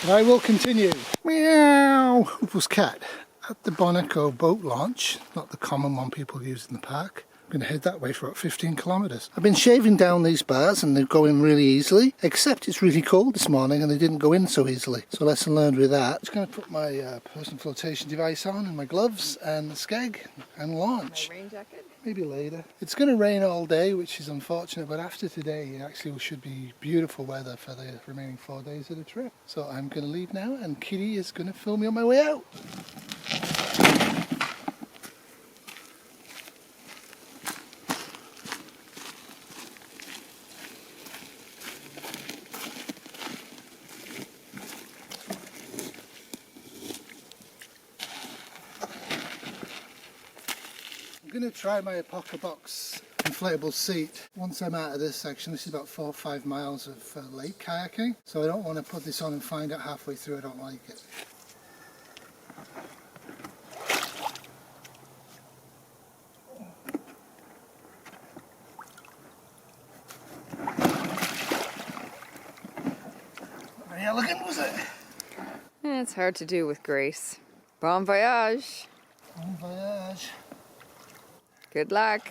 But I will continue. Meow! Huples cat at the Bon Echo boat launch, not the common one people use in the park. I'm going to head that way for about 15 kilometres. I've been shaving down these bars and they go in really easily, except it's really cold this morning and they didn't go in so easily. So lesson learned with that. Just going to put my personal flotation device on and my gloves and the skeg and launch. My rain jacket? Maybe later. It's going to rain all day, which is unfortunate, but after today it actually should be beautiful weather for the remaining 4 days of the trip. So I'm going to leave now and Kitty is going to film me on my way out. I'm going to try my Apoca Box inflatable seat once I'm out of this section. This is about 4 or 5 miles of lake kayaking, so I don't want to put this on and find out halfway through I don't like it. Very elegant, was it? It's hard to do with grace. Bon voyage. Bon voyage. Good luck.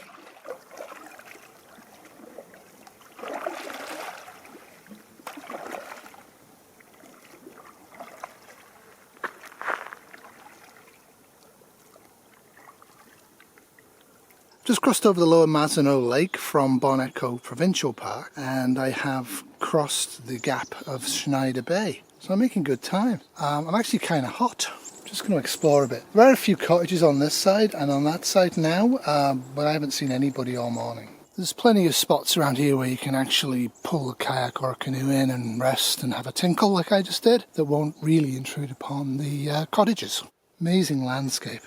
Just crossed over the Lower Mazenot Lake from Bon Echo Provincial Park and I have crossed the gap of Schneider Bay. So I'm making good time. I'm actually kind of hot. Just going to explore a bit. There are a few cottages on this side and on that side now, but I haven't seen anybody all morning. There's plenty of spots around here where you can actually pull a kayak or a canoe in and rest and have a tinkle like I just did that won't really intrude upon the cottages. Amazing landscape.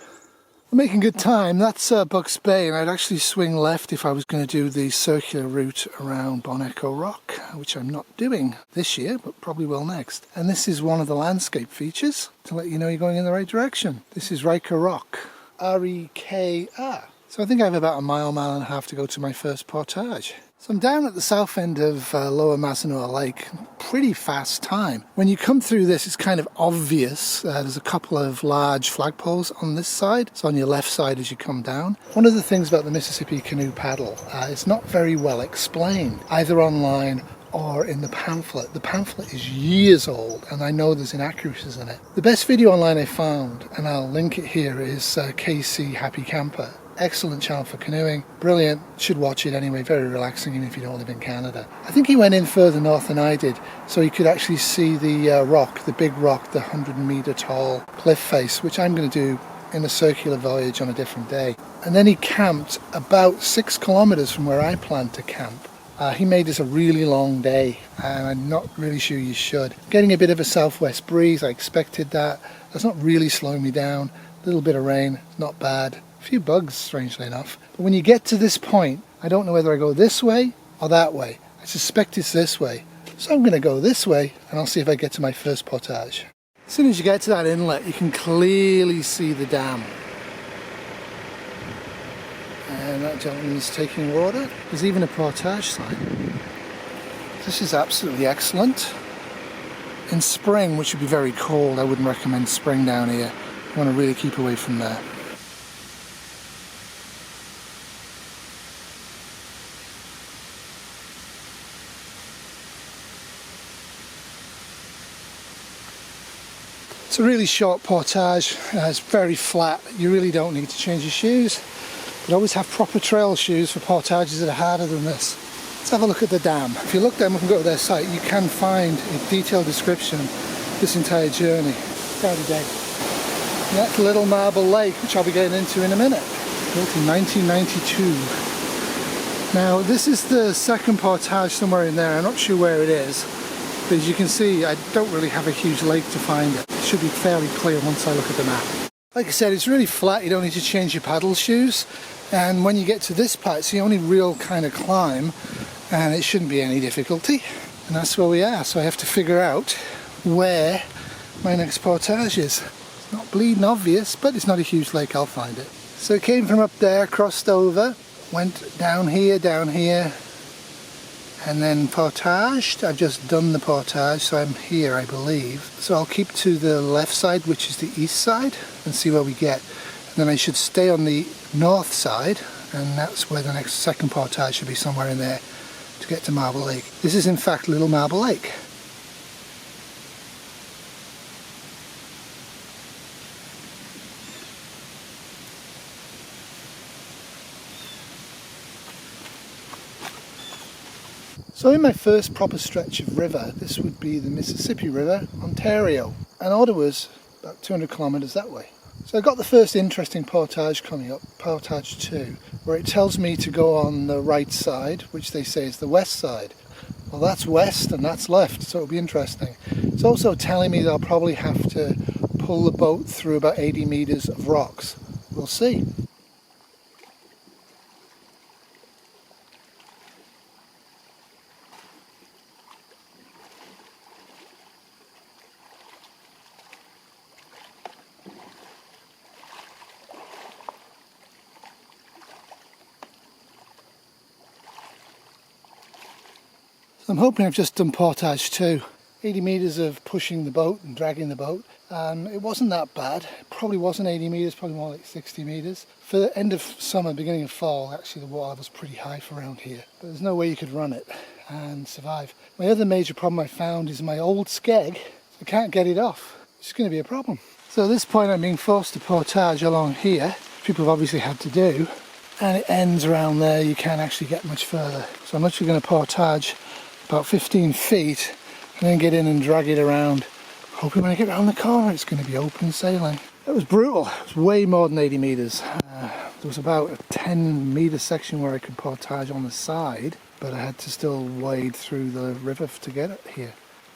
We're making good time. That's Bucks Bay, and I'd actually swing left if I was going to do the circular route around Bon Echo Rock, which I'm not doing this year, but probably will next. And this is one of the landscape features to let you know you're going in the right direction. This is Reka Rock, R-E-K-R. So I think I have about a mile and a half to go to my first portage. So I'm down at the south end of Lower Mazenot Lake, pretty fast time. When you come through this, it's kind of obvious. There's a couple of large flagpoles on this side, so on your left side as you come down. One of the things about the Mississippi canoe paddle, it's not very well explained, either online or in the pamphlet. The pamphlet is years old and I know there's inaccuracies in it. The best video online I found, and I'll link it here, is KC Happy Camper. Excellent channel for canoeing, brilliant, should watch it anyway, very relaxing even if you don't live in Canada. I think he went in further north than I did, so he could actually see the rock, the big rock, the 100-metre tall cliff face, which I'm going to do in a circular voyage on a different day. And then he camped about 6 kilometres from where I planned to camp. He made this a really long day and I'm not really sure you should. Getting a bit of a southwest breeze, I expected that. That's not really slowing me down. A little bit of rain, not bad. A few bugs, strangely enough. But when you get to this point, I don't know whether I go this way or that way. I suspect it's this way. So I'm going to go this way and I'll see if I get to my first portage. As soon as you get to that inlet, you can clearly see the dam. And that gentleman's taking water. There's even a portage sign. This is absolutely excellent. In spring, which would be very cold, I wouldn't recommend spring down here. You want to really keep away from there. It's a really short portage, it's very flat, you really don't need to change your shoes, but always have proper trail shoes for portages that are harder than this. Let's have a look at the dam. If you look down, we can go to their site, you can find a detailed description of this entire journey. Cloudy day. And that's Little Marble Lake, which I'll be getting into in a minute. Built in 1992. Now this is the second portage somewhere in there, I'm not sure where it is. But as you can see, I don't really have a huge lake to find it. It should be fairly clear once I look at the map. Like I said, it's really flat, you don't need to change your paddle shoes. And when you get to this part, it's the only real kind of climb, and it shouldn't be any difficulty. And that's where we are, so I have to figure out where my next portage is. It's not bleeding obvious, but it's not a huge lake, I'll find it. So it came from up there, crossed over, went down here, and then portaged. I've just done the portage, so I'm here, I believe. So I'll keep to the left side, which is the east side, and see where we get. And then I should stay on the north side, and that's where the next second portage should be, somewhere in there, to get to Marble Lake. This is in fact Little Marble Lake. So in my first proper stretch of river, this would be the Mississippi River, Ontario, and Ottawa's about 200 kilometres that way. So I got the first interesting portage coming up, portage 2, where it tells me to go on the right side, which they say is the west side. Well, that's west and that's left, so it'll be interesting. It's also telling me that I'll probably have to pull the boat through about 80 metres of rocks. We'll see. I'm hoping I've just done portage 2. 80 metres of pushing the boat and dragging the boat. It wasn't that bad. It probably wasn't 80 metres, probably more like 60 metres. For the end of summer, beginning of fall, actually the water was pretty high for around here. But there's no way you could run it and survive. My other major problem I found is my old skeg. I can't get it off. It's going to be a problem. So at this point I'm being forced to portage along here. People have obviously had to do. And it ends around there. You can't actually get much further. So I'm actually going to portage about 15 feet and then get in and drag it around, hoping when I get around the corner it's going to be open sailing. It was brutal. It was way more than 80 metres. There was about a 10 metre section where I could portage on the side, but I had to still wade through the river to get it here.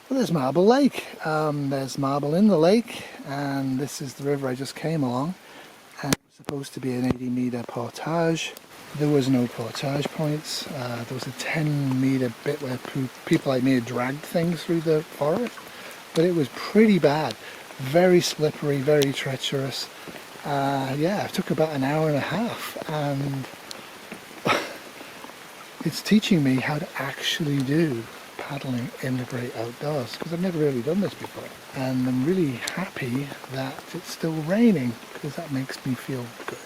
Well, there's Marble Lake. There's marble in the lake, and this is the river I just came along, and it was supposed to be an 80 metre portage. There was no portage points. There was a 10 metre bit where people like me had dragged things through the forest, but it was pretty bad. Very slippery, very treacherous. Yeah, it took about an hour and a half, and it's teaching me how to actually do paddling in the great outdoors, because I've never really done this before. And I'm really happy that it's still raining, because that makes me feel good.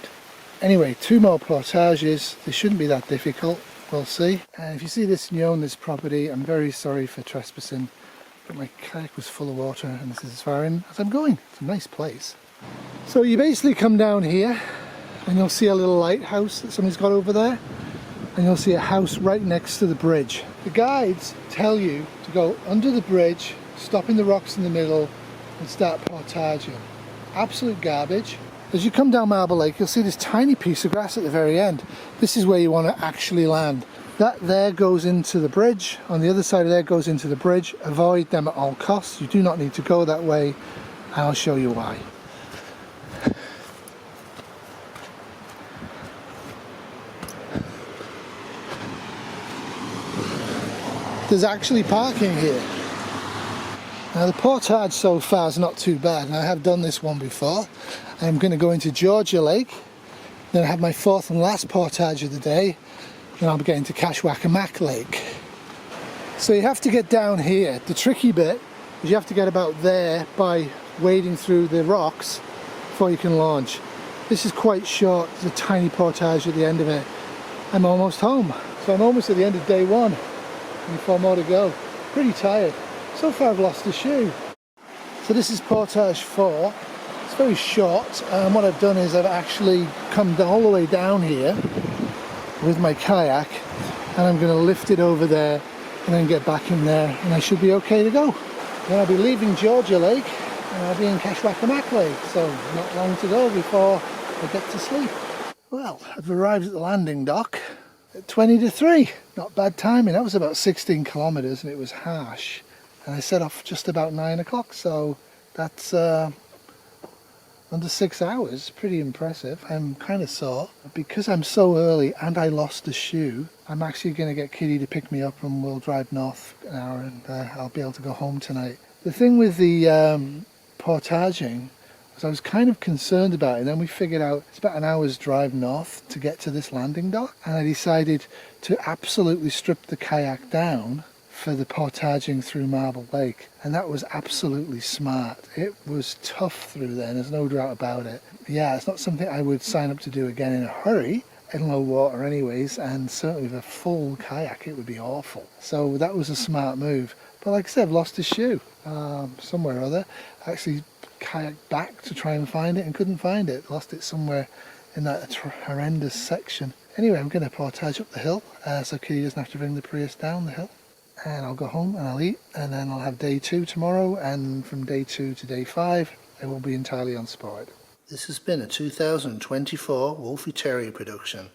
Anyway, 2 more portages. They shouldn't be that difficult. We'll see. And if you see this and you own this property, I'm very sorry for trespassing, but my kayak was full of water and this is as far in as I'm going. It's a nice place. So you basically come down here and you'll see a little lighthouse that somebody's got over there, and you'll see a house right next to the bridge. The guides tell you to go under the bridge, stop in the rocks in the middle and start portaging. Absolute garbage. As you come down Marble Lake, you'll see this tiny piece of grass at the very end. This is where you want to actually land. That there goes into the bridge. On the other side of there goes into the bridge. Avoid them at all costs. You do not need to go that way, and I'll show you why. There's actually parking here. Now the portage so far is not too bad, and I have done this one before. I'm going to go into Georgia Lake, then I have my 4th and last portage of the day, and I'll be getting to Kashwakamak Lake. So you have to get down here. The tricky bit is you have to get about there by wading through the rocks before you can launch. This is quite short. There's a tiny portage at the end of it. I'm almost home. So I'm almost at the end of day 1, and 4 more to go. Pretty tired. So far I've lost a shoe. So this is portage 4. It's very short, and what I've done is I've actually come all the way down here with my kayak, and I'm going to lift it over there and then get back in there, and I should be okay to go. Then I'll be leaving Georgia Lake and I'll be in Kashwakamak Lake, so not long to go before I get to sleep. Well, I've arrived at the landing dock at 20 to 3. Not bad timing. That was about 16 kilometres and it was harsh. And I set off just about 9 o'clock, so that's under 6 hours. Pretty impressive. I'm kind of sore. Because I'm so early and I lost a shoe, I'm actually going to get Kitty to pick me up and we'll drive north an hour, and I'll be able to go home tonight. The thing with the portaging, So I was kind of concerned about it. And then we figured out it's about an hour's drive north to get to this landing dock. And I decided to absolutely strip the kayak down for the portaging through Marble Lake. And that was absolutely smart. It was tough through there, and there's no doubt about it. Yeah, it's not something I would sign up to do again in a hurry, in low water anyways, and certainly with a full kayak it would be awful. So that was a smart move. But like I said, I've lost a shoe somewhere or other. I actually kayaked back to try and find it and couldn't find it. Lost it somewhere in that horrendous section. Anyway, I'm going to portage up the hill so Kitty doesn't have to bring the Prius down the hill. And I'll go home and I'll eat, and then I'll have day 2 tomorrow, and from day 2 to day 5 I will be entirely on sport. This has been a 2024 Wolfie Terrier production.